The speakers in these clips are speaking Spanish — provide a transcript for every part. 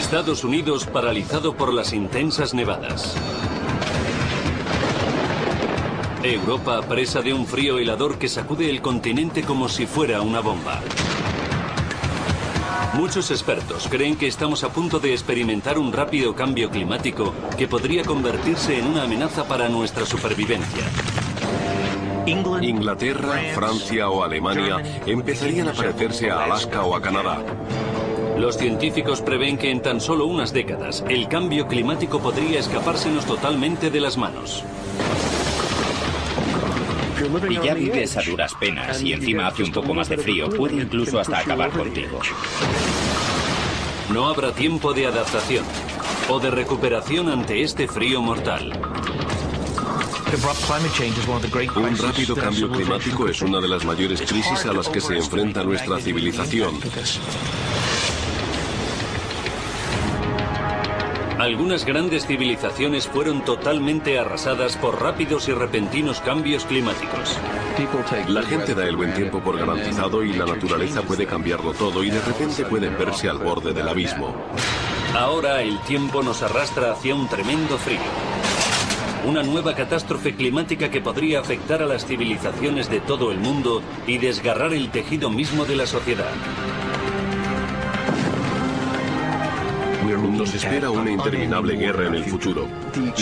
Estados Unidos paralizado por las intensas nevadas. Europa presa de un frío helador que sacude el continente como si fuera una bomba. Muchos expertos creen que estamos a punto de experimentar un rápido cambio climático que podría convertirse en una amenaza para nuestra supervivencia. Inglaterra, Francia o Alemania empezarían a parecerse a Alaska o a Canadá. Los científicos prevén que en tan solo unas décadas el cambio climático podría escapársenos totalmente de las manos. Y ya vives a duras penas y encima hace un poco más de frío, puede incluso hasta acabar contigo. No habrá tiempo de adaptación o de recuperación ante este frío mortal. Un rápido cambio climático es una de las mayores crisis a las que se enfrenta nuestra civilización. Algunas grandes civilizaciones fueron totalmente arrasadas por rápidos y repentinos cambios climáticos. La gente da el buen tiempo por garantizado y la naturaleza puede cambiarlo todo y de repente pueden verse al borde del abismo. Ahora el tiempo nos arrastra hacia un tremendo frío. Una nueva catástrofe climática que podría afectar a las civilizaciones de todo el mundo y desgarrar el tejido mismo de la sociedad. Nos espera una interminable guerra en el futuro.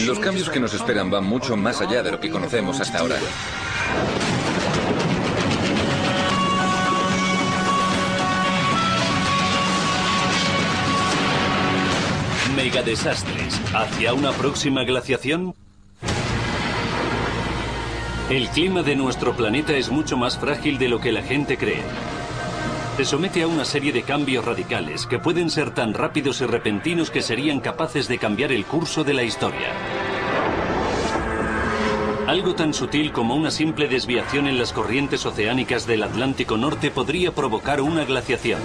Los cambios que nos esperan van mucho más allá de lo que conocemos hasta ahora. Megadesastres. ¿Hacia una próxima glaciación? El clima de nuestro planeta es mucho más frágil de lo que la gente cree. Se somete a una serie de cambios radicales que pueden ser tan rápidos y repentinos que serían capaces de cambiar el curso de la historia. Algo tan sutil como una simple desviación en las corrientes oceánicas del Atlántico Norte podría provocar una glaciación.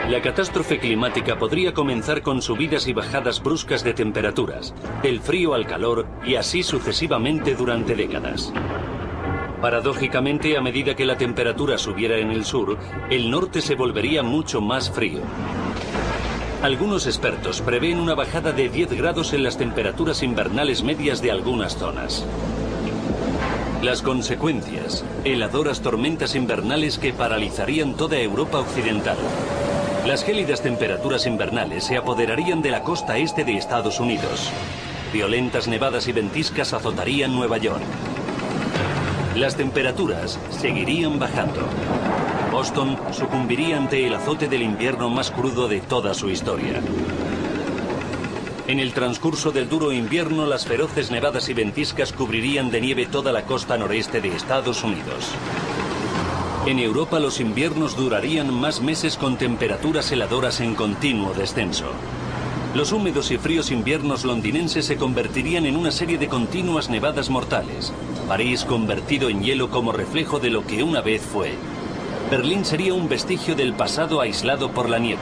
La catástrofe climática podría comenzar con subidas y bajadas bruscas de temperaturas, del frío al calor y así sucesivamente durante décadas. Paradójicamente, a medida que la temperatura subiera en el sur, el norte se volvería mucho más frío. Algunos expertos prevén una bajada de 10 grados en las temperaturas invernales medias de algunas zonas. Las consecuencias: heladoras tormentas invernales que paralizarían toda Europa occidental. Las gélidas temperaturas invernales se apoderarían de la costa este de Estados Unidos. Violentas nevadas y ventiscas azotarían Nueva York. Las temperaturas seguirían bajando. Boston sucumbiría ante el azote del invierno más crudo de toda su historia. En el transcurso del duro invierno, las feroces nevadas y ventiscas cubrirían de nieve toda la costa noreste de Estados Unidos. En Europa los inviernos durarían más meses con temperaturas heladoras en continuo descenso. Los húmedos y fríos inviernos londinenses se convertirían en una serie de continuas nevadas mortales. París convertido en hielo como reflejo de lo que una vez fue. Berlín sería un vestigio del pasado aislado por la nieve.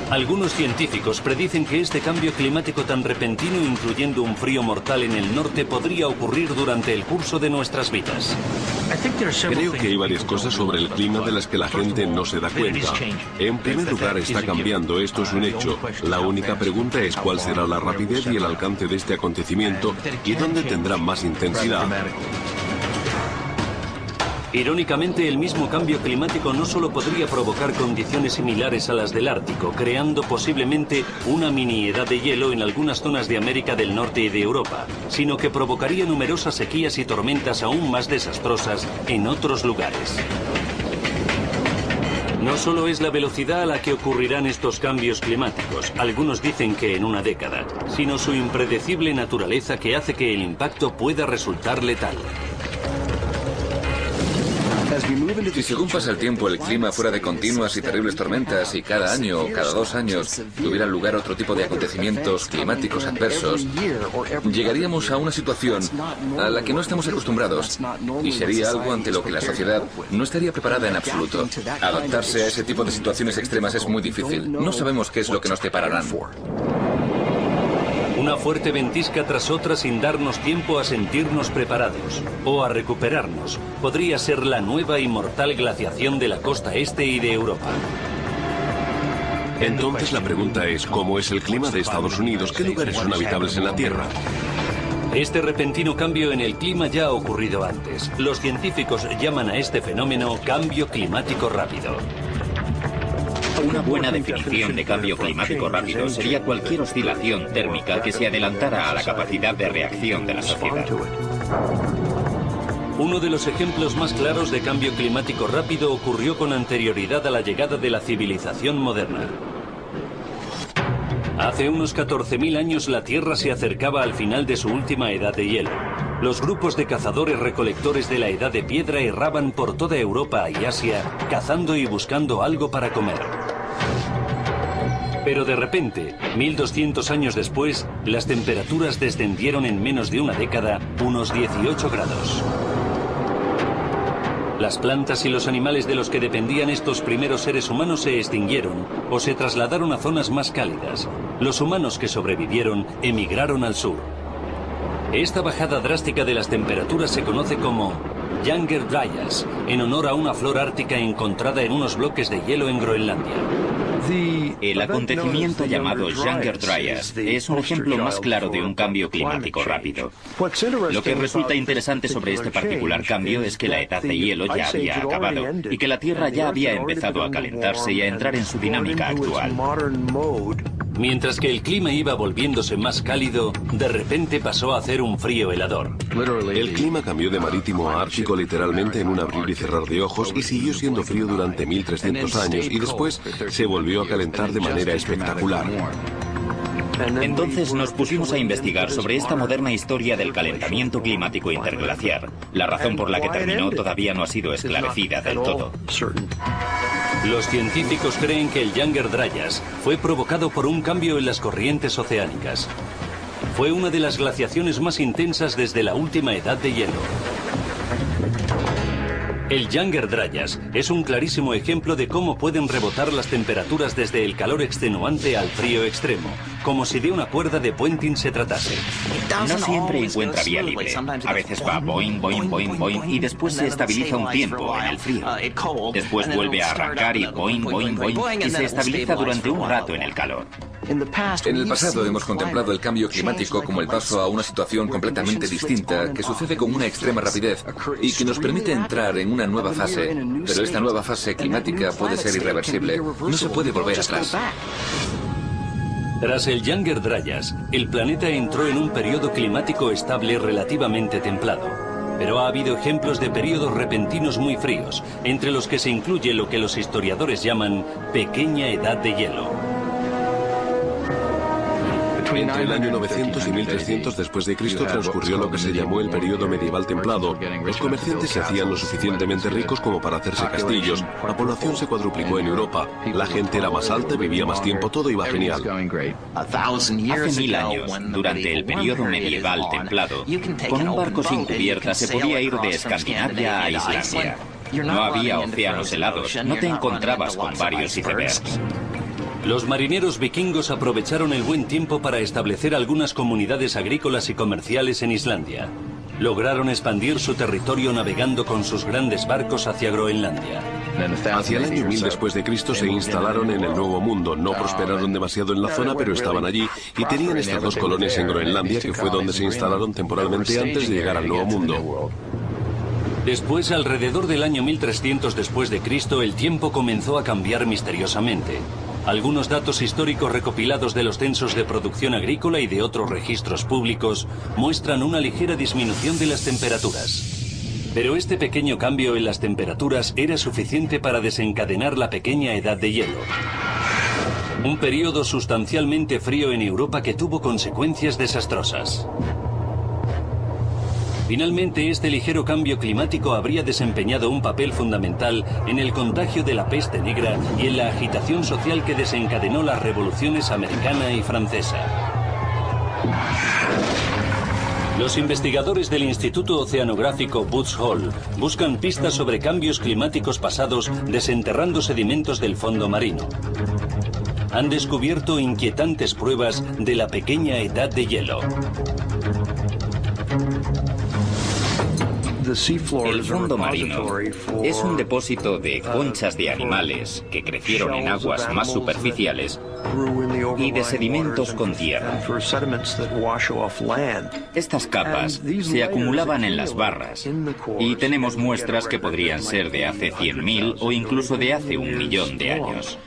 Algunos científicos predicen que este cambio climático tan repentino, incluyendo un frío mortal en el norte, podría ocurrir durante el curso de nuestras vidas. Creo que hay varias cosas sobre el clima de las que la gente no se da cuenta. En primer lugar, está cambiando, esto es un hecho. La única pregunta es cuál será la rapidez y el alcance de este acontecimiento y dónde tendrá más intensidad. Irónicamente, el mismo cambio climático no solo podría provocar condiciones similares a las del Ártico, creando posiblemente una mini edad de hielo en algunas zonas de América del Norte y de Europa, sino que provocaría numerosas sequías y tormentas aún más desastrosas en otros lugares. No solo es la velocidad a la que ocurrirán estos cambios climáticos, algunos dicen que en una década, sino su impredecible naturaleza que hace que el impacto pueda resultar letal. Si según pasa el tiempo el clima fuera de continuas y terribles tormentas y cada año o cada 2 años tuvieran lugar otro tipo de acontecimientos climáticos adversos, llegaríamos a una situación a la que no estamos acostumbrados y sería algo ante lo que la sociedad no estaría preparada en absoluto. Adaptarse a ese tipo de situaciones extremas es muy difícil. No sabemos qué es lo que nos depararán. Una fuerte ventisca tras otra sin darnos tiempo a sentirnos preparados o a recuperarnos podría ser la nueva y mortal glaciación de la costa este y de Europa. Entonces la pregunta es, ¿cómo es el clima de Estados Unidos? ¿Qué lugares son habitables en la Tierra? Este repentino cambio en el clima ya ha ocurrido antes. Los científicos llaman a este fenómeno cambio climático rápido. Una buena definición de cambio climático rápido sería cualquier oscilación térmica que se adelantara a la capacidad de reacción de la sociedad. Uno de los ejemplos más claros de cambio climático rápido ocurrió con anterioridad a la llegada de la civilización moderna. Hace unos 14.000 años la Tierra se acercaba al final de su última edad de hielo. Los grupos de cazadores-recolectores de la edad de piedra erraban por toda Europa y Asia, cazando y buscando algo para comer. Pero de repente, 1200 años después, las temperaturas descendieron en menos de una década unos 18 grados. Las plantas y los animales de los que dependían estos primeros seres humanos se extinguieron o se trasladaron a zonas más cálidas. Los humanos que sobrevivieron emigraron al sur. Esta bajada drástica de las temperaturas se conoce como Younger Dryas, en honor a una flor ártica encontrada en unos bloques de hielo en Groenlandia. El acontecimiento llamado Younger Dryas es un ejemplo más claro de un cambio climático rápido. Lo que resulta interesante sobre este particular cambio es que la edad de hielo ya había acabado y que la Tierra ya había empezado a calentarse y a entrar en su dinámica actual. Mientras que el clima iba volviéndose más cálido, de repente pasó a hacer un frío helador. El clima cambió de marítimo a ártico literalmente en un abrir y cerrar de ojos y siguió siendo frío durante 1300 años y después se volvió a calentar de manera espectacular. Entonces nos pusimos a investigar sobre esta moderna historia del calentamiento climático interglaciar. La razón por la que terminó todavía no ha sido esclarecida del todo. Los científicos creen que el Younger Dryas fue provocado por un cambio en las corrientes oceánicas. Fue una de las glaciaciones más intensas desde la última edad de hielo. El Younger Dryas es un clarísimo ejemplo de cómo pueden rebotar las temperaturas desde el calor extenuante al frío extremo, como si de una cuerda de puenting se tratase. No siempre encuentra vía libre. A veces va boing, boing, boing, boing y después se estabiliza un tiempo en el frío. Después vuelve a arrancar y boing, boing, boing y se estabiliza durante un rato en el calor. En el pasado hemos contemplado el cambio climático como el paso a una situación completamente distinta que sucede con una extrema rapidez y que nos permite entrar en una nueva fase. Pero esta nueva fase climática puede ser irreversible. No se puede volver atrás. Tras el Younger Dryas, el planeta entró en un periodo climático estable relativamente templado. Pero ha habido ejemplos de periodos repentinos muy fríos, entre los que se incluye lo que los historiadores llaman pequeña edad de hielo. Entre el año 900 y 1300 después de Cristo transcurrió lo que se llamó el periodo medieval templado. Los comerciantes se hacían lo suficientemente ricos como para hacerse castillos. La población se cuadruplicó en Europa. La gente era más alta, vivía más tiempo, todo iba genial. Hace 1000 años, durante el periodo medieval templado, con un barco sin cubierta se podía ir de Escandinavia a Islandia. No había océanos helados, no te encontrabas con varios icebergs. Los marineros vikingos aprovecharon el buen tiempo para establecer algunas comunidades agrícolas y comerciales en Islandia. Lograron expandir su territorio navegando con sus grandes barcos hacia Groenlandia. Hacia el año 1000 después de Cristo se instalaron en el Nuevo Mundo. No prosperaron demasiado en la zona, pero estaban allí y tenían estas dos colonias en Groenlandia, que fue donde se instalaron temporalmente antes de llegar al Nuevo Mundo. Después, alrededor del año 1300 después de Cristo, el tiempo comenzó a cambiar misteriosamente. Algunos datos históricos recopilados de los censos de producción agrícola y de otros registros públicos muestran una ligera disminución de las temperaturas. Pero este pequeño cambio en las temperaturas era suficiente para desencadenar la pequeña edad de hielo. Un periodo sustancialmente frío en Europa que tuvo consecuencias desastrosas. Finalmente, este ligero cambio climático habría desempeñado un papel fundamental en el contagio de la peste negra y en la agitación social que desencadenó las revoluciones americana y francesa. Los investigadores del Instituto Oceanográfico Woods Hole buscan pistas sobre cambios climáticos pasados desenterrando sedimentos del fondo marino. han descubierto inquietantes pruebas de la pequeña edad de hielo. El fondo marino es un depósito de conchas de animales que crecieron en aguas más superficiales y de sedimentos con tierra. Estas capas se acumulaban en las barras y tenemos muestras que podrían ser de hace 100.000 o incluso de hace 1.000.000 de años.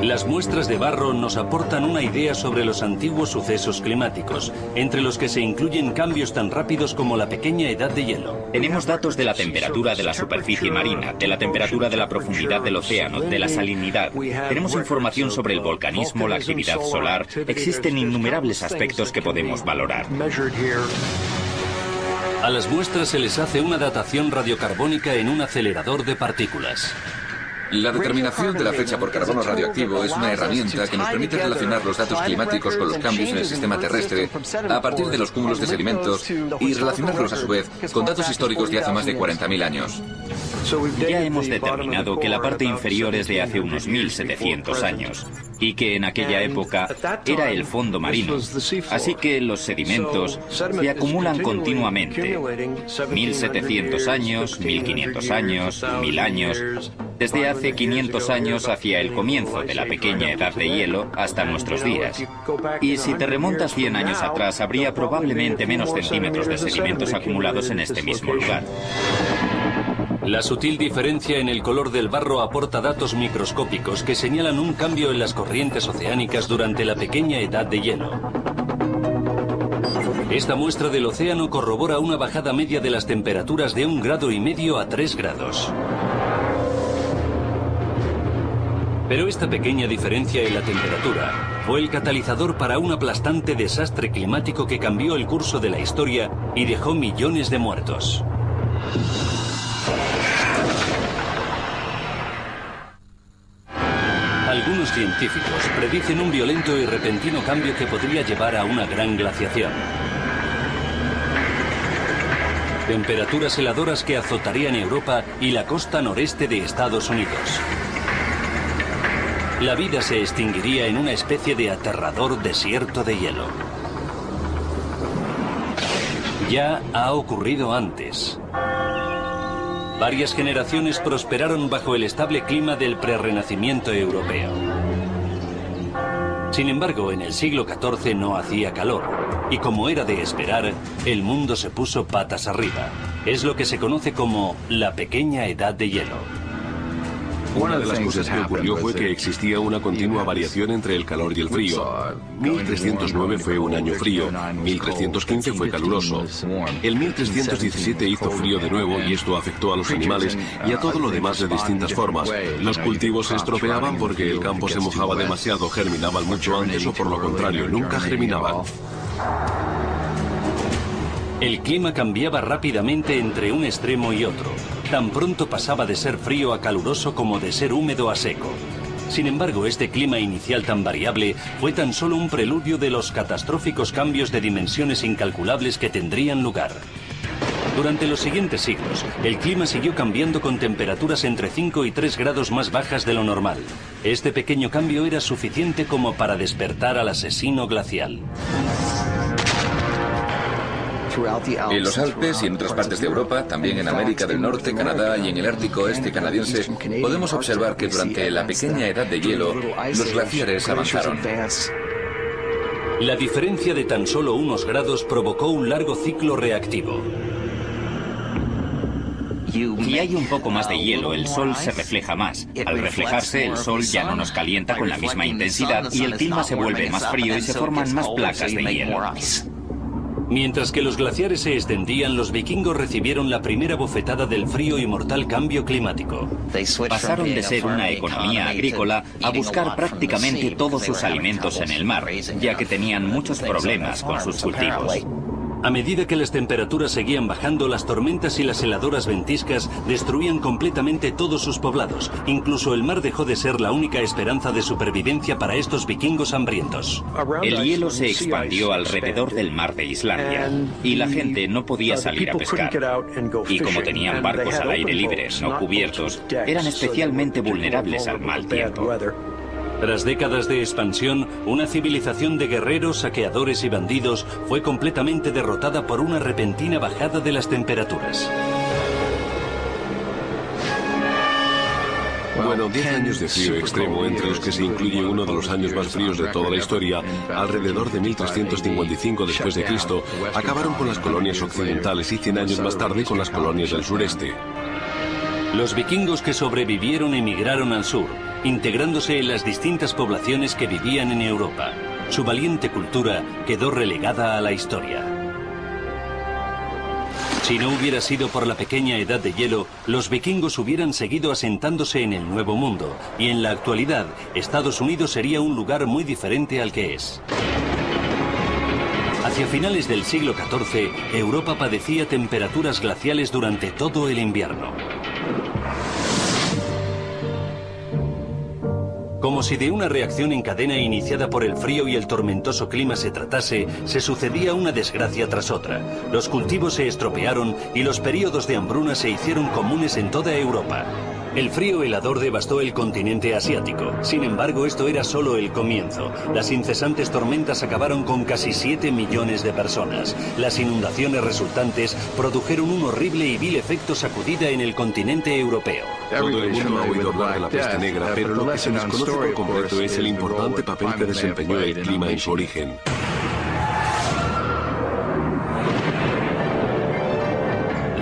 Las muestras de barro nos aportan una idea sobre los antiguos sucesos climáticos, entre los que se incluyen cambios tan rápidos como la pequeña edad de hielo. Tenemos datos de la temperatura de la superficie marina, de la temperatura de la profundidad del océano, de la salinidad. Tenemos información sobre el volcanismo, la actividad solar. Existen innumerables aspectos que podemos valorar. A las muestras se les hace una datación radiocarbónica en un acelerador de partículas. La determinación de la fecha por carbono radioactivo es una herramienta que nos permite relacionar los datos climáticos con los cambios en el sistema terrestre a partir de los cúmulos de sedimentos y relacionarlos a su vez con datos históricos de hace más de 40.000 años. Ya hemos determinado que la parte inferior es de hace unos 1.700 años y que en aquella época era el fondo marino, así que los sedimentos se acumulan continuamente. 1.700 años, 1.500 años, 1.000 años, desde hace 500 años hacia el comienzo de la pequeña edad de hielo hasta nuestros días. Y si te remontas 100 años atrás, habría probablemente menos centímetros de sedimentos acumulados en este mismo lugar. La sutil diferencia en el color del barro aporta datos microscópicos que señalan un cambio en las corrientes oceánicas durante la pequeña edad de hielo. Esta muestra del océano corrobora una bajada media de las temperaturas de 1,5 grados a 3 grados. Pero esta pequeña diferencia en la temperatura fue el catalizador para un aplastante desastre climático que cambió el curso de la historia y dejó millones de muertos. Algunos científicos predicen un violento y repentino cambio que podría llevar a una gran glaciación. Temperaturas heladoras que azotarían Europa y la costa noreste de Estados Unidos. La vida se extinguiría en una especie de aterrador desierto de hielo. Ya ha ocurrido antes. Varias generaciones prosperaron bajo el estable clima del prerrenacimiento europeo. Sin embargo, en el siglo XIV no hacía calor, y como era de esperar, el mundo se puso patas arriba. Es lo que se conoce como la pequeña edad de hielo. Una de las cosas que ocurrió fue que existía una continua variación entre el calor y el frío. 1309 fue un año frío, 1315 fue caluroso. El 1317 hizo frío de nuevo y esto afectó a los animales y a todo lo demás de distintas formas. Los cultivos se estropeaban porque el campo se mojaba demasiado, germinaban mucho antes o por lo contrario, nunca germinaban. El clima cambiaba rápidamente entre un extremo y otro. Tan pronto pasaba de ser frío a caluroso como de ser húmedo a seco. Sin embargo, este clima inicial tan variable fue tan solo un preludio de los catastróficos cambios de dimensiones incalculables que tendrían lugar. Durante los siguientes siglos, el clima siguió cambiando con temperaturas entre 5 y 3 grados más bajas de lo normal. Este pequeño cambio era suficiente como para despertar al asesino glacial. En los Alpes y en otras partes de Europa, también en América del Norte, Canadá y en el Ártico Oeste canadiense, podemos observar que durante la pequeña edad de hielo, los glaciares avanzaron. La diferencia de tan solo unos grados provocó un largo ciclo reactivo. Si hay un poco más de hielo, el sol se refleja más. Al reflejarse, el sol ya no nos calienta con la misma intensidad y el clima se vuelve más frío y se forman más placas de hielo. Mientras que los glaciares se extendían, los vikingos recibieron la primera bofetada del frío y mortal cambio climático. Pasaron de ser una economía agrícola a buscar prácticamente todos sus alimentos en el mar, ya que tenían muchos problemas con sus cultivos. A medida que las temperaturas seguían bajando, las tormentas y las heladoras ventiscas destruían completamente todos sus poblados. Incluso el mar dejó de ser la única esperanza de supervivencia para estos vikingos hambrientos. El hielo se expandió alrededor del mar de Islandia y la gente no podía salir a pescar. Y como tenían barcos al aire libre, no cubiertos, eran especialmente vulnerables al mal tiempo. Tras décadas de expansión, una civilización de guerreros, saqueadores y bandidos fue completamente derrotada por una repentina bajada de las temperaturas. Bueno, 10 años de frío extremo, entre los que se incluye uno de los años más fríos de toda la historia, alrededor de 1355 después de Cristo, acabaron con las colonias occidentales y 100 años más tarde con las colonias del sureste. Los vikingos que sobrevivieron emigraron al sur, integrándose en las distintas poblaciones que vivían en Europa. Su valiente cultura quedó relegada a la historia. Si no hubiera sido por la pequeña edad de hielo, los vikingos hubieran seguido asentándose en el Nuevo Mundo, y en la actualidad, Estados Unidos sería un lugar muy diferente al que es. Hacia finales del siglo XIV, Europa padecía temperaturas glaciales durante todo el invierno. Como si de una reacción en cadena iniciada por el frío y el tormentoso clima se tratase, se sucedía una desgracia tras otra. Los cultivos se estropearon y los períodos de hambruna se hicieron comunes en toda Europa. El frío helador devastó el continente asiático. Sin embargo, esto era solo el comienzo. Las incesantes tormentas acabaron con casi 7 millones de personas. Las inundaciones resultantes produjeron un horrible y vil efecto sacudida en el continente europeo. Todo el mundo ha oído hablar de la peste negra, pero lo que se desconoce por completo es el importante papel que desempeñó el clima en su origen.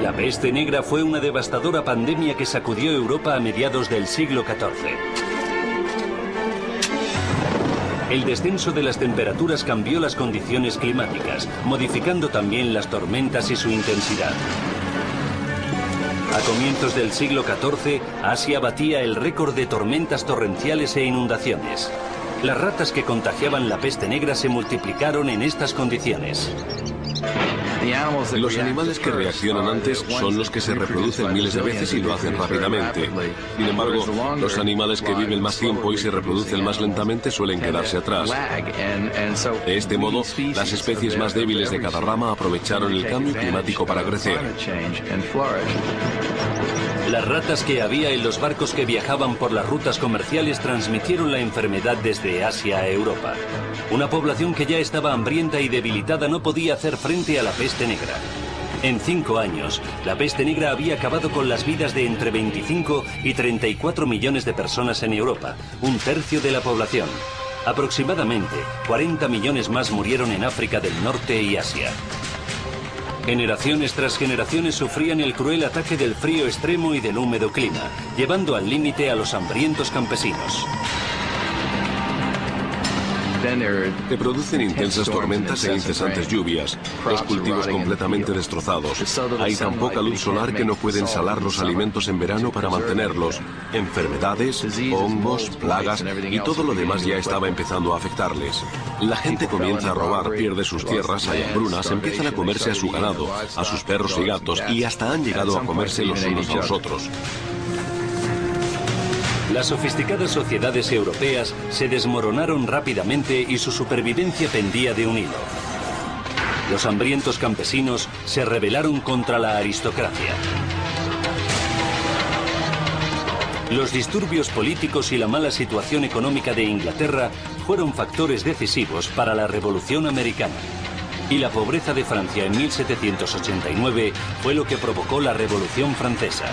La peste negra fue una devastadora pandemia que sacudió Europa a mediados del siglo XIV. El descenso de las temperaturas cambió las condiciones climáticas, modificando también las tormentas y su intensidad. A comienzos del siglo XIV, Asia batía el récord de tormentas torrenciales e inundaciones. Las ratas que contagiaban la peste negra se multiplicaron en estas condiciones. Los animales que reaccionan antes son los que se reproducen miles de veces y lo hacen rápidamente. Sin embargo, los animales que viven más tiempo y se reproducen más lentamente suelen quedarse atrás. De este modo, las especies más débiles de cada rama aprovecharon el cambio climático para crecer. Las ratas que había en los barcos que viajaban por las rutas comerciales transmitieron la enfermedad desde Asia a Europa. Una población que ya estaba hambrienta y debilitada no podía hacer frente a la peste negra. En 5 años, la peste negra había acabado con las vidas de entre 25 y 34 millones de personas en Europa, un tercio de la población. Aproximadamente 40 millones más murieron en África del Norte y Asia. Generaciones tras generaciones sufrían el cruel ataque del frío extremo y del húmedo clima, llevando al límite a los hambrientos campesinos. Se producen intensas tormentas e incesantes lluvias, los cultivos completamente destrozados. Hay tan poca luz solar que no pueden salar los alimentos en verano para mantenerlos. Enfermedades, hongos, plagas y todo lo demás ya estaba empezando a afectarles. La gente comienza a robar, pierde sus tierras, hay hambrunas, empiezan a comerse a su ganado, a sus perros y gatos y hasta han llegado a comerse los unos a los otros. Las sofisticadas sociedades europeas se desmoronaron rápidamente y su supervivencia pendía de un hilo. Los hambrientos campesinos se rebelaron contra la aristocracia. Los disturbios políticos y la mala situación económica de Inglaterra fueron factores decisivos para la Revolución Americana. Y la pobreza de Francia en 1789 fue lo que provocó la Revolución Francesa.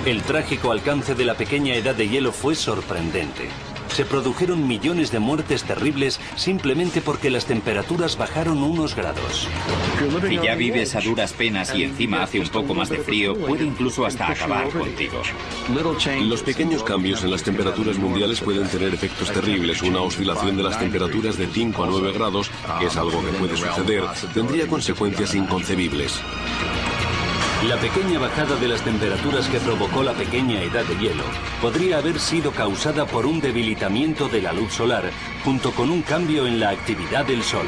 El trágico alcance de la pequeña edad de hielo fue sorprendente. Se produjeron millones de muertes terribles simplemente porque las temperaturas bajaron unos grados. Si ya vives a duras penas y encima hace un poco más de frío, puede incluso hasta acabar contigo. Los pequeños cambios en las temperaturas mundiales pueden tener efectos terribles. Una oscilación de las temperaturas de 5 a 9 grados, que es algo que puede suceder, tendría consecuencias inconcebibles. La pequeña bajada de las temperaturas que provocó la pequeña edad de hielo podría haber sido causada por un debilitamiento de la luz solar, junto con un cambio en la actividad del Sol.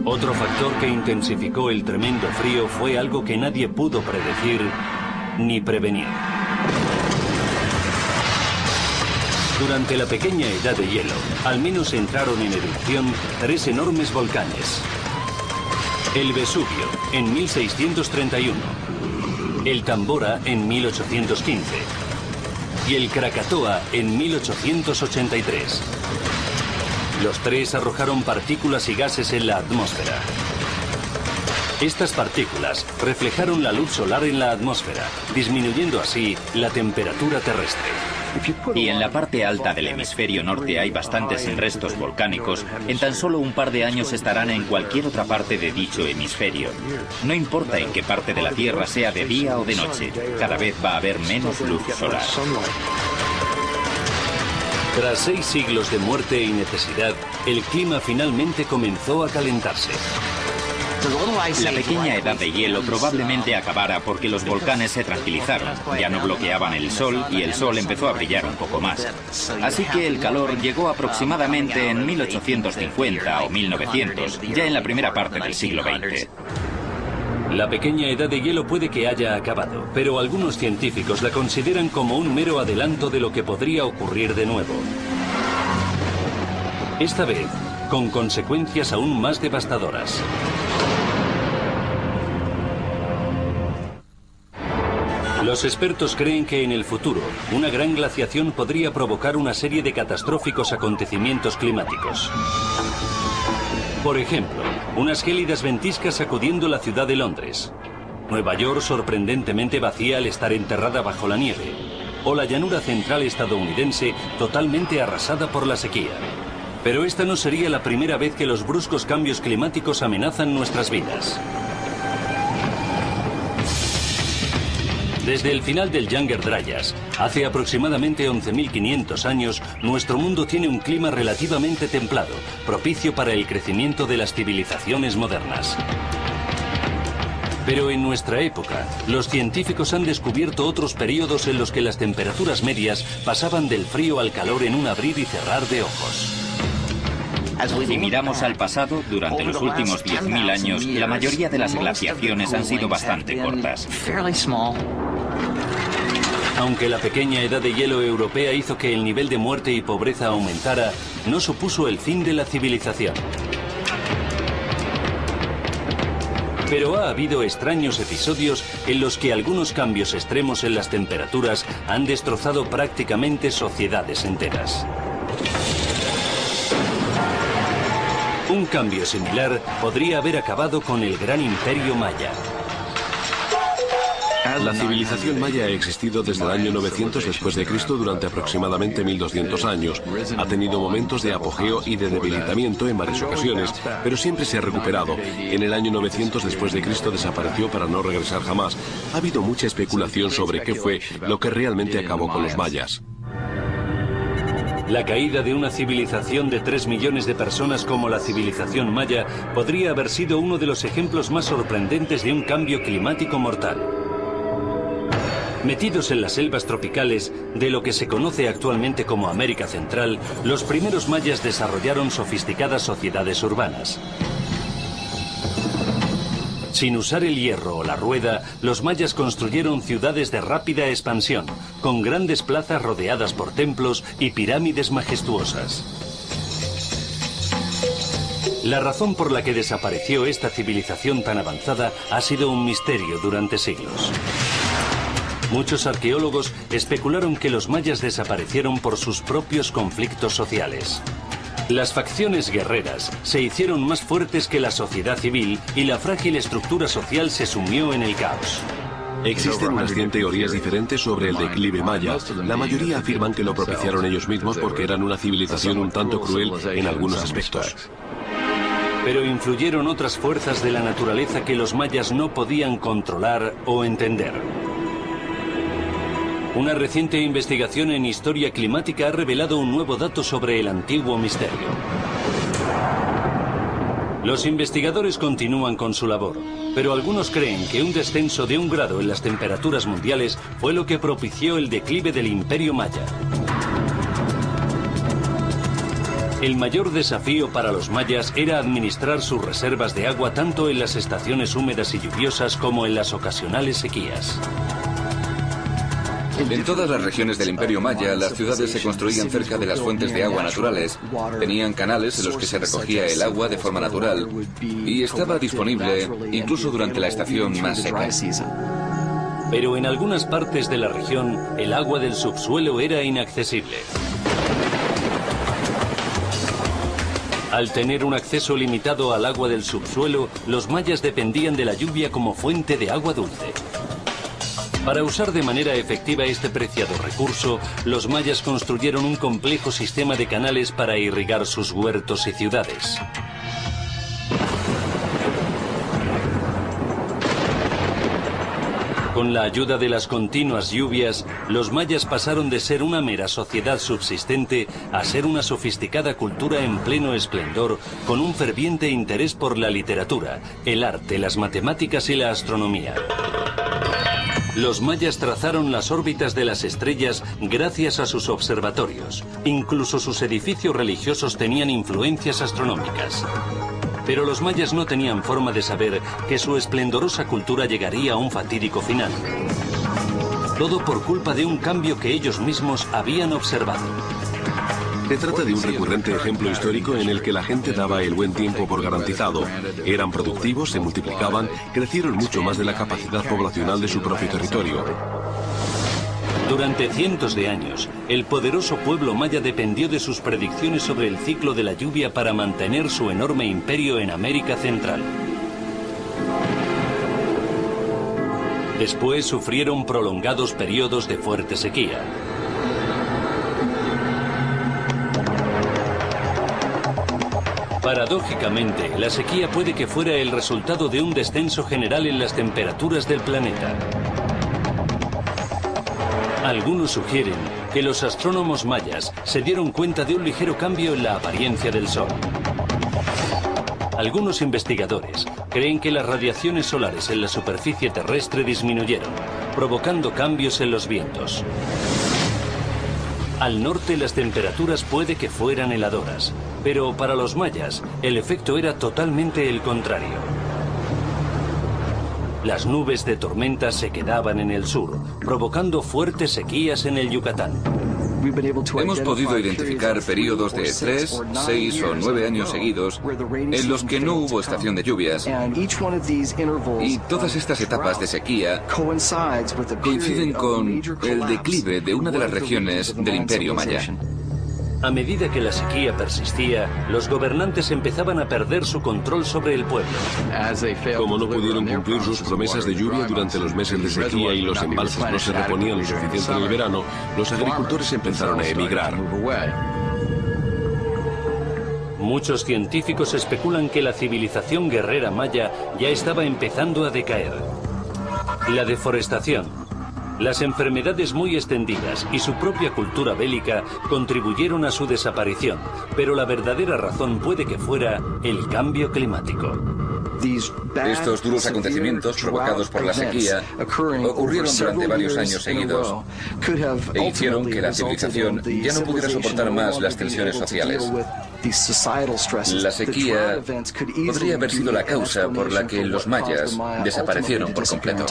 Otro factor que intensificó el tremendo frío fue algo que nadie pudo predecir ni prevenir. Durante la pequeña edad de hielo, al menos entraron en erupción 3 enormes volcanes. El Vesubio, en 1631. el Tambora en 1815 y el Krakatoa en 1883. Los tres arrojaron partículas y gases en la atmósfera. Estas partículas reflejaron la luz solar en la atmósfera, disminuyendo así la temperatura terrestre. Y en la parte alta del hemisferio norte hay bastantes restos volcánicos. En tan solo un par de años estarán en cualquier otra parte de dicho hemisferio. No importa en qué parte de la Tierra sea de día o de noche, cada vez va a haber menos luz solar. Tras 6 siglos de muerte y necesidad, el clima finalmente comenzó a calentarse. La pequeña edad de hielo probablemente acabara porque los volcanes se tranquilizaron, ya no bloqueaban el sol y el sol empezó a brillar un poco más. Así que el calor llegó aproximadamente en 1850 o 1900, ya en la primera parte del siglo XX. La pequeña edad de hielo puede que haya acabado, pero algunos científicos la consideran como un mero adelanto de lo que podría ocurrir de nuevo. Esta vez, con consecuencias aún más devastadoras. Los expertos creen que en el futuro, una gran glaciación podría provocar una serie de catastróficos acontecimientos climáticos. Por ejemplo, unas gélidas ventiscas sacudiendo la ciudad de Londres. Nueva York sorprendentemente vacía al estar enterrada bajo la nieve. O la llanura central estadounidense totalmente arrasada por la sequía. Pero esta no sería la primera vez que los bruscos cambios climáticos amenazan nuestras vidas. Desde el final del Younger Dryas, hace aproximadamente 11.500 años, nuestro mundo tiene un clima relativamente templado, propicio para el crecimiento de las civilizaciones modernas. Pero en nuestra época, los científicos han descubierto otros periodos en los que las temperaturas medias pasaban del frío al calor en un abrir y cerrar de ojos. Si miramos al pasado, durante los últimos 10.000 años, la mayoría de las glaciaciones han sido bastante cortas. Aunque la pequeña edad de hielo europea hizo que el nivel de muerte y pobreza aumentara, no supuso el fin de la civilización. Pero ha habido extraños episodios en los que algunos cambios extremos en las temperaturas han destrozado prácticamente sociedades enteras. Un cambio similar podría haber acabado con el gran imperio maya. La civilización maya ha existido desde el año 900 después de Cristo durante aproximadamente 1200 años. Ha tenido momentos de apogeo y de debilitamiento en varias ocasiones, pero siempre se ha recuperado. En el año 900 después de Cristo desapareció para no regresar jamás. Ha habido mucha especulación sobre qué fue lo que realmente acabó con los mayas. La caída de una civilización de 3 millones de personas como la civilización maya podría haber sido uno de los ejemplos más sorprendentes de un cambio climático mortal. Metidos en las selvas tropicales de lo que se conoce actualmente como América Central, los primeros mayas desarrollaron sofisticadas sociedades urbanas. Sin usar el hierro o la rueda, los mayas construyeron ciudades de rápida expansión, con grandes plazas rodeadas por templos y pirámides majestuosas. La razón por la que desapareció esta civilización tan avanzada ha sido un misterio durante siglos. Muchos arqueólogos especularon que los mayas desaparecieron por sus propios conflictos sociales. Las facciones guerreras se hicieron más fuertes que la sociedad civil y la frágil estructura social se sumió en el caos. Existen unas 100 teorías diferentes sobre el declive maya. La mayoría afirman que lo propiciaron ellos mismos porque eran una civilización un tanto cruel en algunos aspectos. Pero influyeron otras fuerzas de la naturaleza que los mayas no podían controlar o entender. Una reciente investigación en historia climática ha revelado un nuevo dato sobre el antiguo misterio. Los investigadores continúan con su labor, pero algunos creen que un descenso de 1 grado en las temperaturas mundiales fue lo que propició el declive del Imperio Maya. El mayor desafío para los mayas era administrar sus reservas de agua tanto en las estaciones húmedas y lluviosas como en las ocasionales sequías. En todas las regiones del Imperio Maya, las ciudades se construían cerca de las fuentes de agua naturales. Tenían canales en los que se recogía el agua de forma natural y estaba disponible incluso durante la estación más seca. Pero en algunas partes de la región, el agua del subsuelo era inaccesible. Al tener un acceso limitado al agua del subsuelo, los mayas dependían de la lluvia como fuente de agua dulce. Para usar de manera efectiva este preciado recurso, los mayas construyeron un complejo sistema de canales para irrigar sus huertos y ciudades. Con la ayuda de las continuas lluvias, los mayas pasaron de ser una mera sociedad subsistente a ser una sofisticada cultura en pleno esplendor, con un ferviente interés por la literatura, el arte, las matemáticas y la astronomía. Los mayas trazaron las órbitas de las estrellas gracias a sus observatorios. Incluso sus edificios religiosos tenían influencias astronómicas. Pero los mayas no tenían forma de saber que su esplendorosa cultura llegaría a un fatídico final. Todo por culpa de un cambio que ellos mismos habían observado. Se trata de un recurrente ejemplo histórico en el que la gente daba el buen tiempo por garantizado. Eran productivos, se multiplicaban, crecieron mucho más de la capacidad poblacional de su propio territorio. Durante cientos de años, el poderoso pueblo maya dependió de sus predicciones sobre el ciclo de la lluvia para mantener su enorme imperio en América Central. Después sufrieron prolongados periodos de fuerte sequía. Paradójicamente, la sequía puede que fuera el resultado de un descenso general en las temperaturas del planeta. Algunos sugieren que los astrónomos mayas se dieron cuenta de un ligero cambio en la apariencia del Sol. Algunos investigadores creen que las radiaciones solares en la superficie terrestre disminuyeron, provocando cambios en los vientos. Al norte las temperaturas puede que fueran heladoras, pero para los mayas el efecto era totalmente el contrario. Las nubes de tormenta se quedaban en el sur, provocando fuertes sequías en el Yucatán. Hemos podido identificar periodos de 3, 6 o 9 años seguidos en los que no hubo estación de lluvias, y todas estas etapas de sequía coinciden con el declive de una de las regiones del Imperio Maya. A medida que la sequía persistía, los gobernantes empezaban a perder su control sobre el pueblo. Como no pudieron cumplir sus promesas de lluvia durante los meses de sequía y los embalses no se reponían lo suficiente en el verano, los agricultores empezaron a emigrar. Muchos científicos especulan que la civilización guerrera maya ya estaba empezando a decaer. La deforestación, las enfermedades muy extendidas y su propia cultura bélica contribuyeron a su desaparición, pero la verdadera razón puede que fuera el cambio climático. Estos duros acontecimientos provocados por la sequía ocurrieron durante varios años seguidos e hicieron que la civilización ya no pudiera soportar más las tensiones sociales. La sequía podría haber sido la causa por la que los mayas desaparecieron por completo.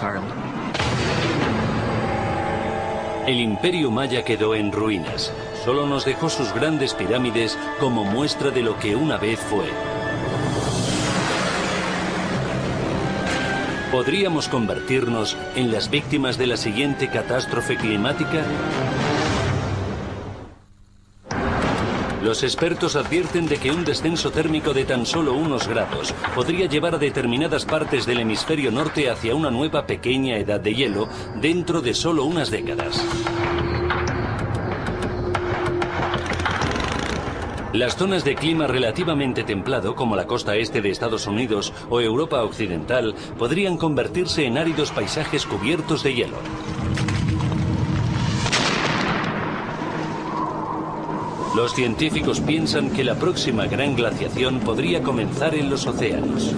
El imperio maya quedó en ruinas. Solo nos dejó sus grandes pirámides como muestra de lo que una vez fue. ¿Podríamos convertirnos en las víctimas de la siguiente catástrofe climática? Los expertos advierten de que un descenso térmico de tan solo unos grados podría llevar a determinadas partes del hemisferio norte hacia una nueva pequeña edad de hielo dentro de solo unas décadas. Las zonas de clima relativamente templado, como la costa este de Estados Unidos o Europa occidental, podrían convertirse en áridos paisajes cubiertos de hielo. Los científicos piensan que la próxima gran glaciación podría comenzar en los océanos.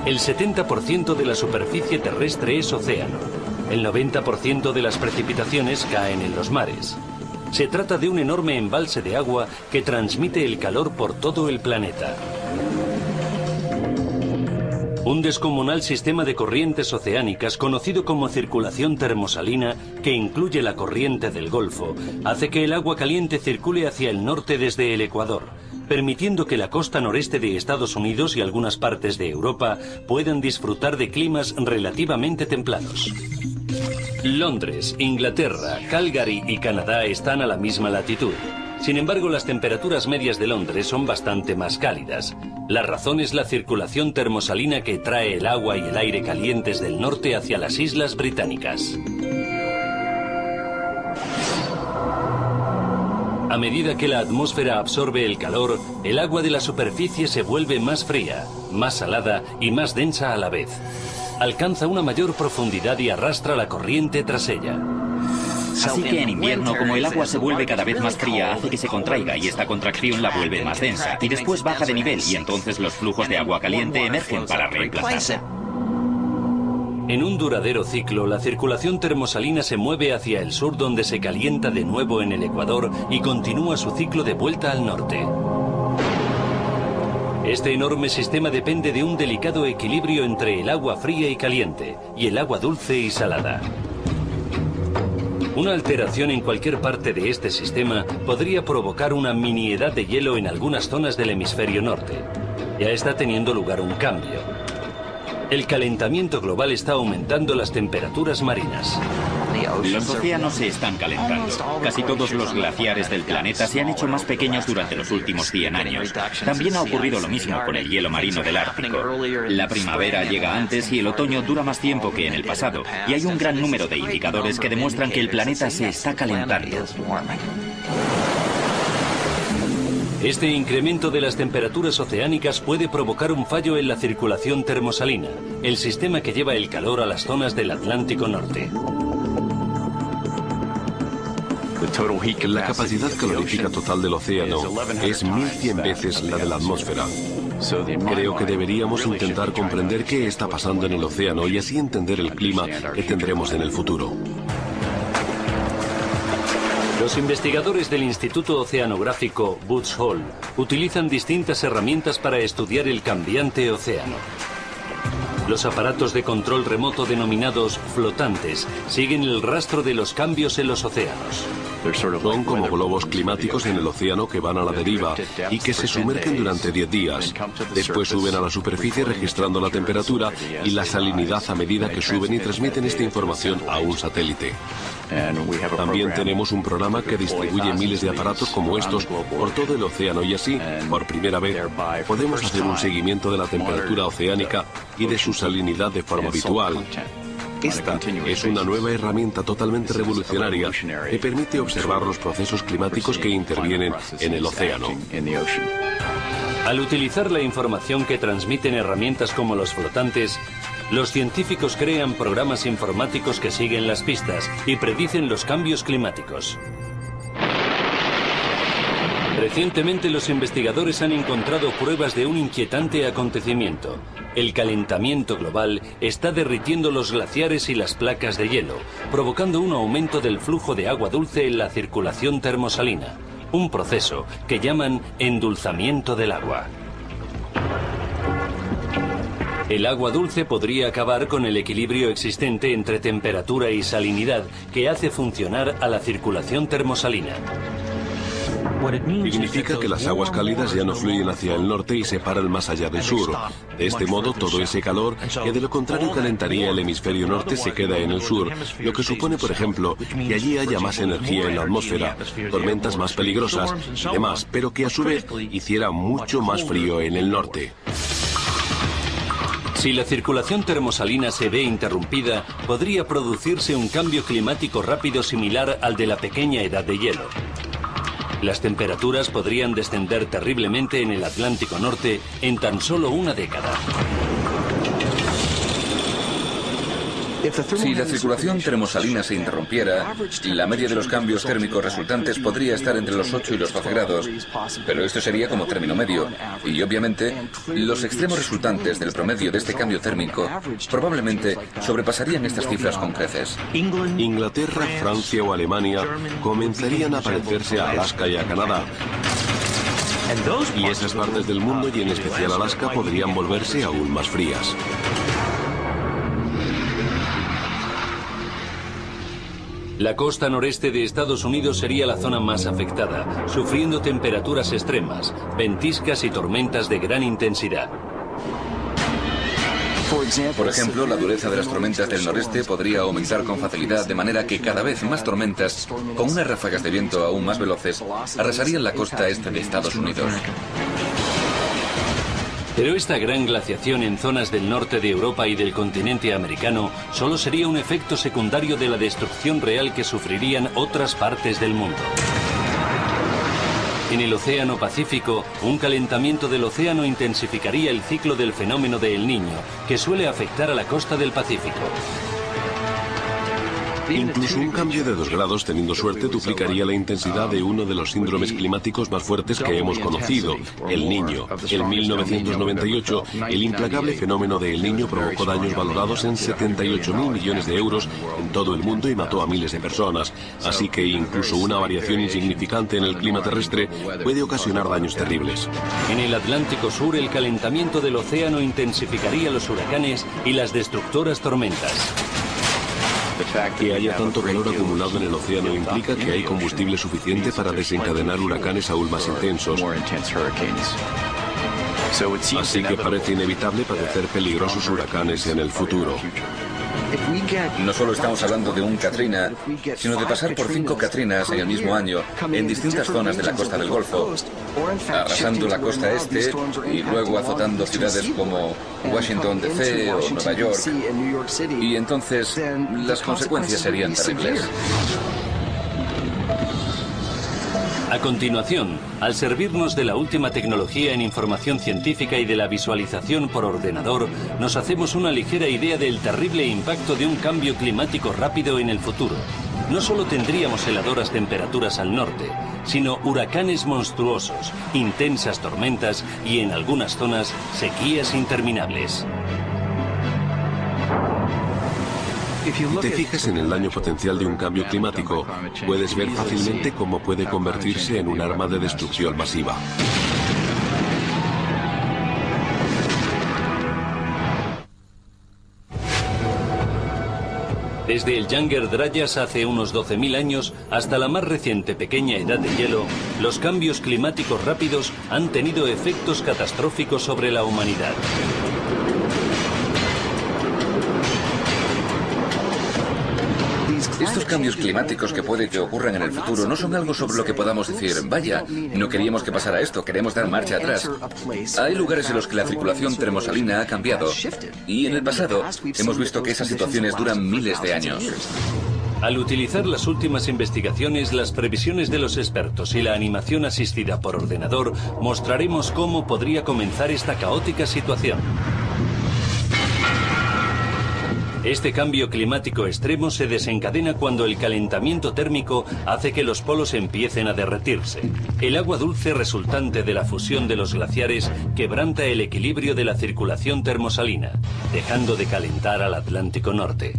El 70% de la superficie terrestre es océano. El 90% de las precipitaciones caen en los mares. Se trata de un enorme embalse de agua que transmite el calor por todo el planeta. Un descomunal sistema de corrientes oceánicas conocido como circulación termosalina, que incluye la corriente del Golfo, hace que el agua caliente circule hacia el norte desde el Ecuador, permitiendo que la costa noreste de Estados Unidos y algunas partes de Europa puedan disfrutar de climas relativamente templados. Londres, Inglaterra, Calgary y Canadá están a la misma latitud. Sin embargo, las temperaturas medias de Londres son bastante más cálidas. La razón es la circulación termosalina que trae el agua y el aire calientes del norte hacia las islas británicas. A medida que la atmósfera absorbe el calor, el agua de la superficie se vuelve más fría, más salada y más densa a la vez. Alcanza una mayor profundidad y arrastra la corriente tras ella. Así que en invierno, como el agua se vuelve cada vez más fría, hace que se contraiga y esta contracción la vuelve más densa. Y después baja de nivel y entonces los flujos de agua caliente emergen para reemplazarla. En un duradero ciclo, la circulación termosalina se mueve hacia el sur, donde se calienta de nuevo en el ecuador y continúa su ciclo de vuelta al norte. Este enorme sistema depende de un delicado equilibrio entre el agua fría y caliente y el agua dulce y salada. Una alteración en cualquier parte de este sistema podría provocar una mini edad de hielo en algunas zonas del hemisferio norte. Ya está teniendo lugar un cambio. El calentamiento global está aumentando las temperaturas marinas. Los océanos se están calentando. Casi todos los glaciares del planeta se han hecho más pequeños durante los últimos 100 años. También ha ocurrido lo mismo con el hielo marino del Ártico. La primavera llega antes y el otoño dura más tiempo que en el pasado. Y hay un gran número de indicadores que demuestran que el planeta se está calentando. Este incremento de las temperaturas oceánicas puede provocar un fallo en la circulación termosalina, el sistema que lleva el calor a las zonas del Atlántico Norte. La capacidad calorífica total del océano es 1100 veces la de la atmósfera. Creo que deberíamos intentar comprender qué está pasando en el océano y así entender el clima que tendremos en el futuro. Los investigadores del Instituto Oceanográfico Woods Hole utilizan distintas herramientas para estudiar el cambiante océano. Los aparatos de control remoto denominados flotantes siguen el rastro de los cambios en los océanos. Son como globos climáticos en el océano que van a la deriva y que se sumergen durante 10 días. Después suben a la superficie registrando la temperatura y la salinidad a medida que suben y transmiten esta información a un satélite. También tenemos un programa que distribuye miles de aparatos como estos por todo el océano y así, por primera vez, podemos hacer un seguimiento de la temperatura oceánica y de su salinidad de forma habitual. Esta es una nueva herramienta totalmente revolucionaria que permite observar los procesos climáticos que intervienen en el océano. Al utilizar la información que transmiten herramientas como los flotantes, los científicos crean programas informáticos que siguen las pistas y predicen los cambios climáticos. Recientemente los investigadores han encontrado pruebas de un inquietante acontecimiento. El calentamiento global está derritiendo los glaciares y las placas de hielo, provocando un aumento del flujo de agua dulce en la circulación termosalina, un proceso que llaman endulzamiento del agua. El agua dulce podría acabar con el equilibrio existente entre temperatura y salinidad que hace funcionar a la circulación termosalina. Significa que las aguas cálidas ya no fluyen hacia el norte y se paran más allá del sur. De este modo, todo ese calor, que de lo contrario calentaría el hemisferio norte, se queda en el sur, lo que supone, por ejemplo, que allí haya más energía en la atmósfera, tormentas más peligrosas y demás, pero que a su vez hiciera mucho más frío en el norte. Si la circulación termosalina se ve interrumpida, podría producirse un cambio climático rápido similar al de la pequeña edad de hielo. Las temperaturas podrían descender terriblemente en el Atlántico Norte en tan solo una década. Si la circulación termosalina se interrumpiera, la media de los cambios térmicos resultantes podría estar entre los 8 y los 12 grados, pero esto sería como término medio, y obviamente los extremos resultantes del promedio de este cambio térmico probablemente sobrepasarían estas cifras con creces. Inglaterra, Francia o Alemania comenzarían a parecerse a Alaska y a Canadá. Y esas partes del mundo, y en especial Alaska, podrían volverse aún más frías. La costa noreste de Estados Unidos sería la zona más afectada, sufriendo temperaturas extremas, ventiscas y tormentas de gran intensidad. Por ejemplo, la dureza de las tormentas del noreste podría aumentar con facilidad, de manera que cada vez más tormentas, con unas ráfagas de viento aún más veloces, arrasarían la costa este de Estados Unidos. Pero esta gran glaciación en zonas del norte de Europa y del continente americano solo sería un efecto secundario de la destrucción real que sufrirían otras partes del mundo. En el Océano Pacífico, un calentamiento del océano intensificaría el ciclo del fenómeno de El Niño, que suele afectar a la costa del Pacífico. Incluso un cambio de 2 grados, teniendo suerte, duplicaría la intensidad de uno de los síndromes climáticos más fuertes que hemos conocido, El Niño. En 1998, el implacable fenómeno de El Niño provocó daños valorados en 78.000 millones de euros en todo el mundo y mató a miles de personas. Así que incluso una variación insignificante en el clima terrestre puede ocasionar daños terribles. En el Atlántico Sur, el calentamiento del océano intensificaría los huracanes y las destructoras tormentas. Que haya tanto calor acumulado en el océano implica que hay combustible suficiente para desencadenar huracanes aún más intensos. Así que parece inevitable padecer peligrosos huracanes en el futuro. No solo estamos hablando de un Katrina, sino de pasar por 5 Katrinas en el mismo año en distintas zonas de la costa del Golfo, arrasando la costa este y luego azotando ciudades como Washington DC o Nueva York. Y entonces las consecuencias serían terribles. A continuación, al servirnos de la última tecnología en información científica y de la visualización por ordenador, nos hacemos una ligera idea del terrible impacto de un cambio climático rápido en el futuro. No solo tendríamos heladoras temperaturas al norte, sino huracanes monstruosos, intensas tormentas y, en algunas zonas, sequías interminables. Si te fijas en el daño potencial de un cambio climático, puedes ver fácilmente cómo puede convertirse en un arma de destrucción masiva. Desde el Younger Dryas hace unos 12.000 años hasta la más reciente pequeña edad de hielo, los cambios climáticos rápidos han tenido efectos catastróficos sobre la humanidad. Estos cambios climáticos que puede que ocurran en el futuro no son algo sobre lo que podamos decir, vaya, no queríamos que pasara esto, queremos dar marcha atrás. Hay lugares en los que la circulación termosalina ha cambiado y en el pasado hemos visto que esas situaciones duran miles de años. Al utilizar las últimas investigaciones, las previsiones de los expertos y la animación asistida por ordenador, mostraremos cómo podría comenzar esta caótica situación. Este cambio climático extremo se desencadena cuando el calentamiento térmico hace que los polos empiecen a derretirse. El agua dulce resultante de la fusión de los glaciares quebranta el equilibrio de la circulación termosalina, dejando de calentar al Atlántico Norte.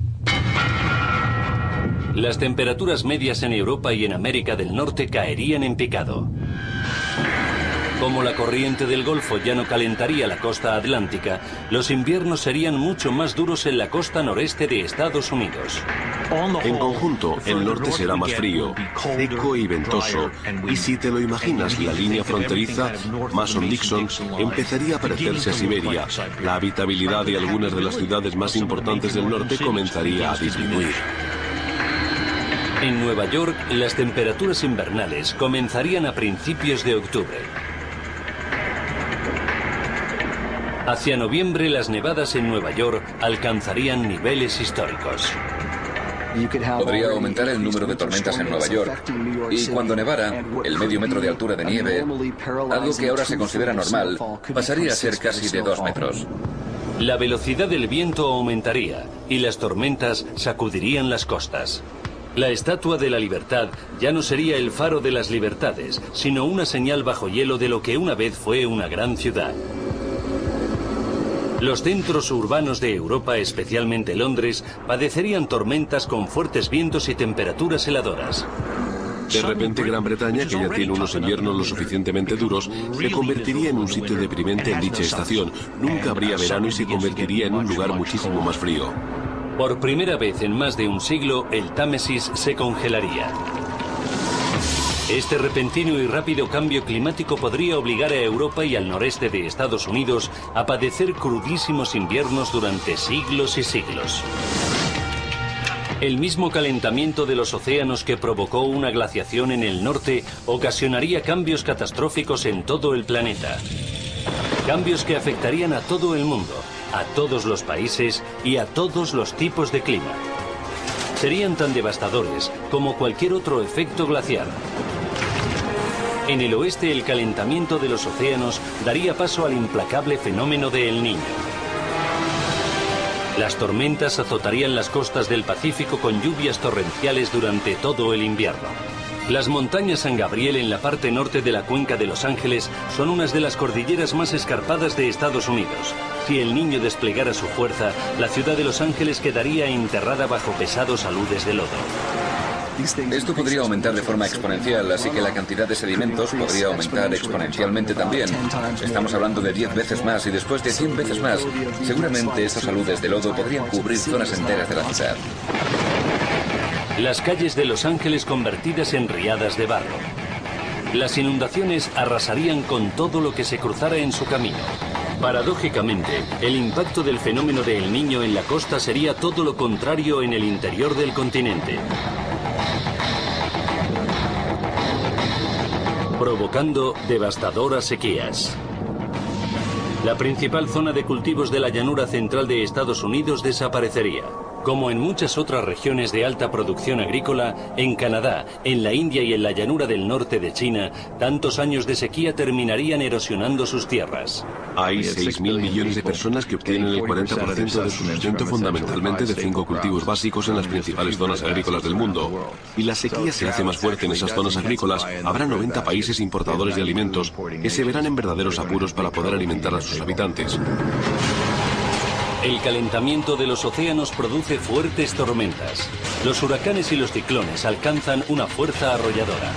Las temperaturas medias en Europa y en América del Norte caerían en picado. Como la corriente del Golfo ya no calentaría la costa atlántica, los inviernos serían mucho más duros en la costa noreste de Estados Unidos. En conjunto, el norte será más frío, seco y ventoso, y si te lo imaginas, la línea fronteriza, Mason-Dixon, empezaría a parecerse a Siberia. La habitabilidad de algunas de las ciudades más importantes del norte comenzaría a disminuir. En Nueva York, las temperaturas invernales comenzarían a principios de octubre. Hacia noviembre, las nevadas en Nueva York alcanzarían niveles históricos. Podría aumentar el número de tormentas en Nueva York y cuando nevara, el medio metro de altura de nieve, algo que ahora se considera normal, pasaría a ser casi de 2 metros. La velocidad del viento aumentaría y las tormentas sacudirían las costas. La Estatua de la Libertad ya no sería el faro de las libertades, sino una señal bajo hielo de lo que una vez fue una gran ciudad. Los centros urbanos de Europa, especialmente Londres, padecerían tormentas con fuertes vientos y temperaturas heladoras. De repente, Gran Bretaña, que ya tiene unos inviernos lo suficientemente duros, se convertiría en un sitio deprimente en dicha estación. Nunca habría verano y se convertiría en un lugar muchísimo más frío. Por primera vez en más de un siglo, el Támesis se congelaría. Este repentino y rápido cambio climático podría obligar a Europa y al noreste de Estados Unidos a padecer crudísimos inviernos durante siglos y siglos. El mismo calentamiento de los océanos que provocó una glaciación en el norte ocasionaría cambios catastróficos en todo el planeta. Cambios que afectarían a todo el mundo, a todos los países y a todos los tipos de clima. Serían tan devastadores como cualquier otro efecto glaciar. En el oeste, el calentamiento de los océanos daría paso al implacable fenómeno de El Niño. Las tormentas azotarían las costas del Pacífico con lluvias torrenciales durante todo el invierno. Las montañas San Gabriel en la parte norte de la cuenca de Los Ángeles son unas de las cordilleras más escarpadas de Estados Unidos. Si El Niño desplegara su fuerza, la ciudad de Los Ángeles quedaría enterrada bajo pesados aludes de lodo. Esto podría aumentar de forma exponencial, así que la cantidad de sedimentos podría aumentar exponencialmente también. Estamos hablando de 10 veces más y después de 100 veces más. Seguramente estos aludes de lodo podrían cubrir zonas enteras de la ciudad. Las calles de Los Ángeles convertidas en riadas de barro. Las inundaciones arrasarían con todo lo que se cruzara en su camino. Paradójicamente, el impacto del fenómeno de El Niño en la costa sería todo lo contrario en el interior del continente, provocando devastadoras sequías. La principal zona de cultivos de la llanura central de Estados Unidos desaparecería. Como en muchas otras regiones de alta producción agrícola, en Canadá, en la India y en la llanura del norte de China, tantos años de sequía terminarían erosionando sus tierras. Hay 6.000 millones de personas que obtienen el 40% de su sustento fundamentalmente de 5 cultivos básicos en las principales zonas agrícolas del mundo. Y la sequía se hace más fuerte en esas zonas agrícolas. Habrá 90 países importadores de alimentos que se verán en verdaderos apuros para poder alimentar a sus habitantes. El calentamiento de los océanos produce fuertes tormentas. Los huracanes y los ciclones alcanzan una fuerza arrolladora.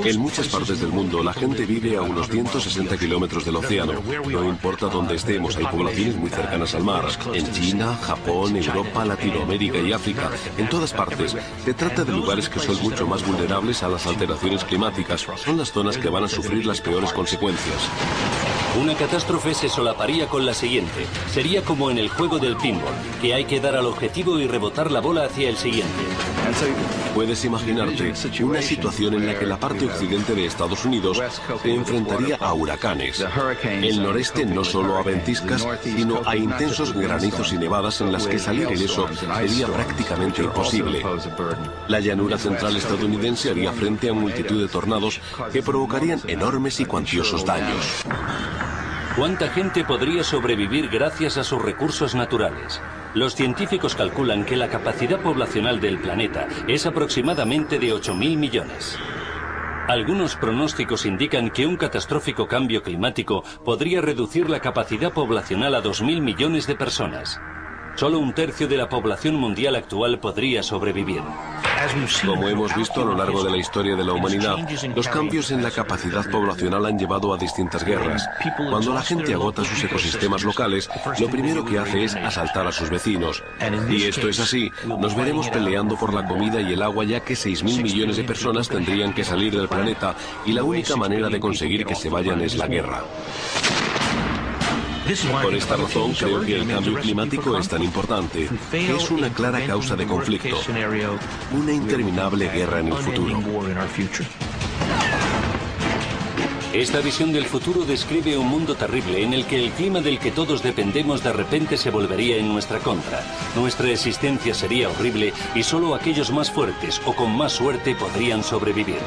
En muchas partes del mundo la gente vive a unos 160 kilómetros del océano. No importa dónde estemos, hay poblaciones muy cercanas al mar. En China, Japón, Europa, Latinoamérica y África. En todas partes. Se trata de lugares que son mucho más vulnerables a las alteraciones climáticas. Son las zonas que van a sufrir las peores consecuencias. Una catástrofe se solaparía con la siguiente. Sería como en el juego del pinball, que hay que dar al objetivo y rebotar la bola hacia el siguiente. Puedes imaginarte una situación en la que la parte occidente de Estados Unidos se enfrentaría a huracanes. El noreste no solo a ventiscas, sino a intensos granizos y nevadas en las que salir ileso sería prácticamente imposible. La llanura central estadounidense haría frente a multitud de tornados que provocarían enormes y cuantiosos daños. ¿Cuánta gente podría sobrevivir gracias a sus recursos naturales? Los científicos calculan que la capacidad poblacional del planeta es aproximadamente de 8.000 millones. Algunos pronósticos indican que un catastrófico cambio climático podría reducir la capacidad poblacional a 2.000 millones de personas. Solo un tercio de la población mundial actual podría sobrevivir. Como hemos visto a lo largo de la historia de la humanidad, los cambios en la capacidad poblacional han llevado a distintas guerras. Cuando la gente agota sus ecosistemas locales, lo primero que hace es asaltar a sus vecinos. Y esto es así, nos veremos peleando por la comida y el agua, ya que 6.000 millones de personas tendrían que salir del planeta y la única manera de conseguir que se vayan es la guerra. Por esta razón creo que el cambio climático es tan importante. Es una clara causa de conflicto. Una interminable guerra en el futuro. Esta visión del futuro describe un mundo terrible en el que el clima del que todos dependemos de repente se volvería en nuestra contra. Nuestra existencia sería horrible y solo aquellos más fuertes o con más suerte podrían sobrevivir.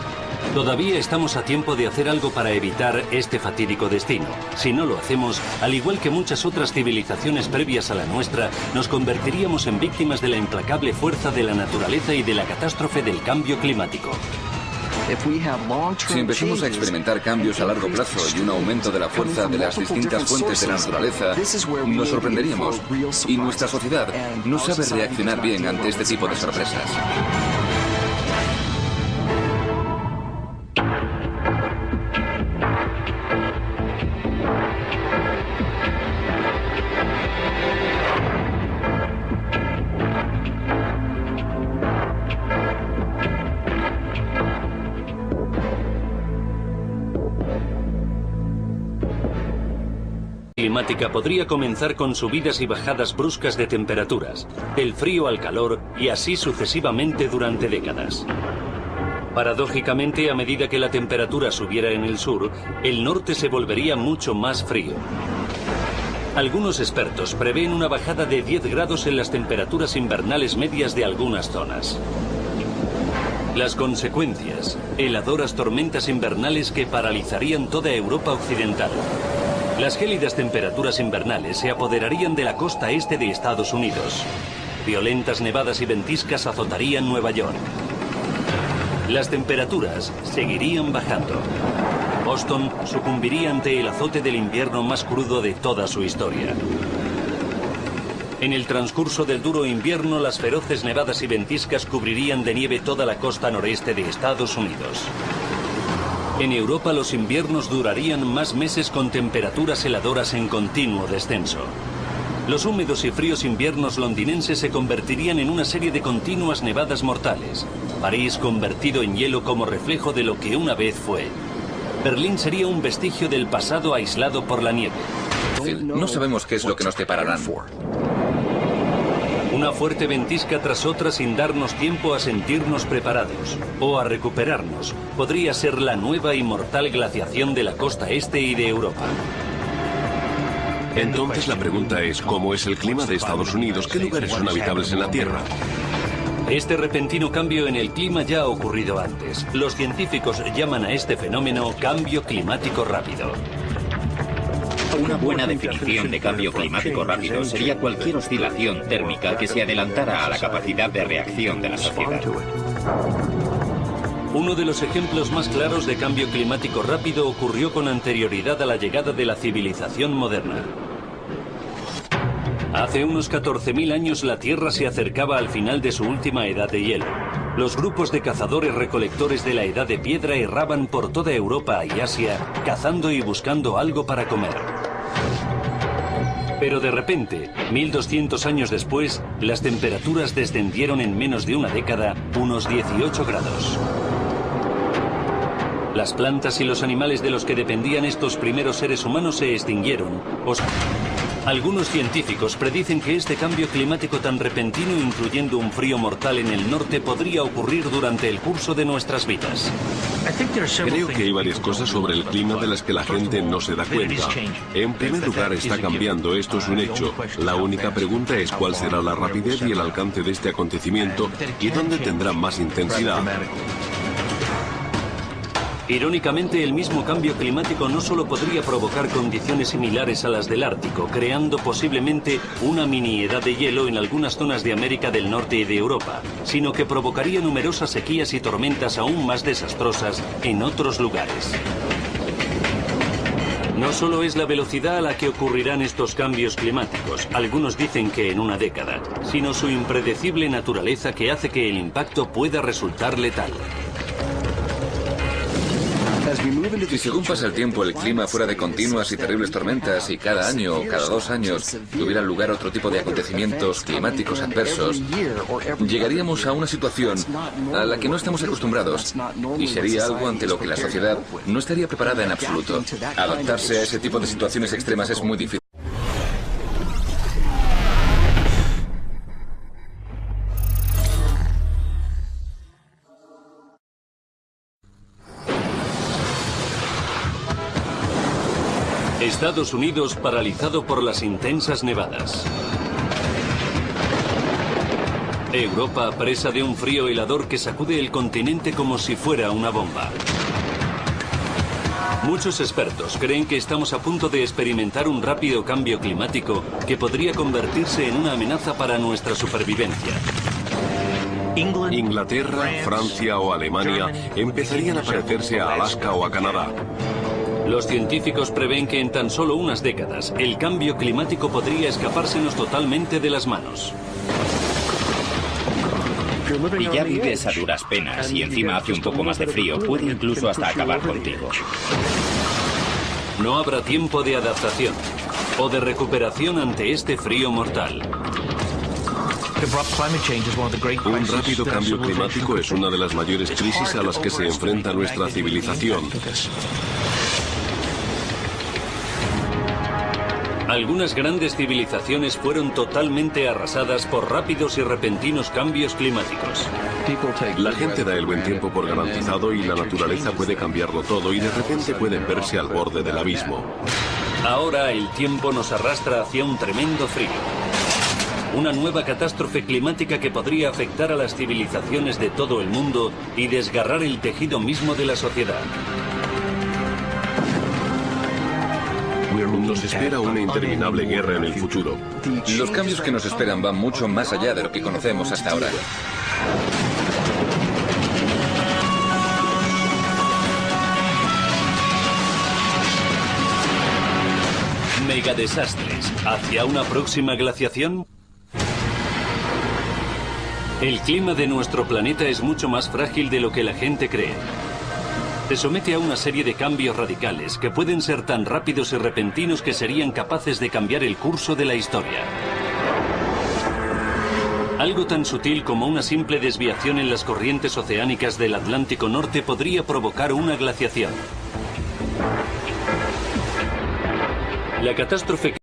Todavía estamos a tiempo de hacer algo para evitar este fatídico destino. Si no lo hacemos, al igual que muchas otras civilizaciones previas a la nuestra, nos convertiríamos en víctimas de la implacable fuerza de la naturaleza y de la catástrofe del cambio climático. Si empezamos a experimentar cambios a largo plazo y un aumento de la fuerza de las distintas fuentes de la naturaleza, nos sorprenderíamos. Y nuestra sociedad no sabe reaccionar bien ante este tipo de sorpresas. climática podría comenzar con subidas y bajadas bruscas de temperaturas, del frío al calor y así sucesivamente durante décadas. Paradójicamente, a medida que la temperatura subiera en el sur, el norte se volvería mucho más frío. Algunos expertos prevén una bajada de 10 grados en las temperaturas invernales medias de algunas zonas. Las consecuencias: heladoras tormentas invernales que paralizarían toda Europa occidental. Las gélidas temperaturas invernales se apoderarían de la costa este de Estados Unidos. Violentas nevadas y ventiscas azotarían Nueva York. Las temperaturas seguirían bajando. Boston sucumbiría ante el azote del invierno más crudo de toda su historia. En el transcurso del duro invierno, las feroces nevadas y ventiscas cubrirían de nieve toda la costa noreste de Estados Unidos. En Europa, los inviernos durarían más meses con temperaturas heladoras en continuo descenso. Los húmedos y fríos inviernos londinenses se convertirían en una serie de continuas nevadas mortales. París convertido en hielo como reflejo de lo que una vez fue. Berlín sería un vestigio del pasado aislado por la nieve. No sabemos qué es lo que nos depararán. Una fuerte ventisca tras otra sin darnos tiempo a sentirnos preparados o a recuperarnos podría ser la nueva y mortal glaciación de la costa este y de Europa. Entonces la pregunta es, ¿cómo es el clima de Estados Unidos? ¿Qué lugares son habitables en la Tierra? Este repentino cambio en el clima ya ha ocurrido antes. Los científicos llaman a este fenómeno cambio climático rápido. Una buena definición de cambio climático rápido sería cualquier oscilación térmica que se adelantara a la capacidad de reacción de la sociedad. Uno de los ejemplos más claros de cambio climático rápido ocurrió con anterioridad a la llegada de la civilización moderna. Hace unos 14.000 años la Tierra se acercaba al final de su última edad de hielo. Los grupos de cazadores-recolectores de la edad de piedra erraban por toda Europa y Asia, cazando y buscando algo para comer. Pero de repente, 1200 años después, las temperaturas descendieron en menos de una década unos 18 grados. Las plantas y los animales de los que dependían estos primeros seres humanos se extinguieron. Algunos científicos predicen que este cambio climático tan repentino, incluyendo un frío mortal en el norte, podría ocurrir durante el curso de nuestras vidas. Creo que hay varias cosas sobre el clima de las que la gente no se da cuenta. En primer lugar, está cambiando, esto es un hecho. La única pregunta es cuál será la rapidez y el alcance de este acontecimiento y dónde tendrá más intensidad. Irónicamente, el mismo cambio climático no solo podría provocar condiciones similares a las del Ártico, creando posiblemente una mini edad de hielo en algunas zonas de América del Norte y de Europa, sino que provocaría numerosas sequías y tormentas aún más desastrosas en otros lugares. No solo es la velocidad a la que ocurrirán estos cambios climáticos, algunos dicen que en una década, sino su impredecible naturaleza que hace que el impacto pueda resultar letal. Si según pasa el tiempo el clima fuera de continuas y terribles tormentas y cada año o cada 2 años tuviera lugar otro tipo de acontecimientos climáticos adversos, llegaríamos a una situación a la que no estamos acostumbrados y sería algo ante lo que la sociedad no estaría preparada en absoluto. Adaptarse a ese tipo de situaciones extremas es muy difícil. Estados Unidos paralizado por las intensas nevadas. Europa presa de un frío helador que sacude el continente como si fuera una bomba. Muchos expertos creen que estamos a punto de experimentar un rápido cambio climático que podría convertirse en una amenaza para nuestra supervivencia. Inglaterra, Francia o Alemania empezarían a parecerse a Alaska o a Canadá. Los científicos prevén que en tan solo unas décadas el cambio climático podría escapársenos totalmente de las manos. Y ya vives a duras penas y encima hace un poco más de frío, puede incluso hasta acabar contigo. No habrá tiempo de adaptación o de recuperación ante este frío mortal. Un rápido cambio climático es una de las mayores crisis a las que se enfrenta nuestra civilización. Algunas grandes civilizaciones fueron totalmente arrasadas por rápidos y repentinos cambios climáticos. La gente da el buen tiempo por garantizado y la naturaleza puede cambiarlo todo y de repente pueden verse al borde del abismo. Ahora el tiempo nos arrastra hacia un tremendo frío. Una nueva catástrofe climática que podría afectar a las civilizaciones de todo el mundo y desgarrar el tejido mismo de la sociedad. Nos espera una interminable guerra en el futuro. Los cambios que nos esperan van mucho más allá de lo que conocemos hasta ahora. Megadesastres. ¿Hacia una próxima glaciación? El clima de nuestro planeta es mucho más frágil de lo que la gente cree. Se somete a una serie de cambios radicales que pueden ser tan rápidos y repentinos que serían capaces de cambiar el curso de la historia. Algo tan sutil como una simple desviación en las corrientes oceánicas del Atlántico Norte podría provocar una glaciación. La catástrofe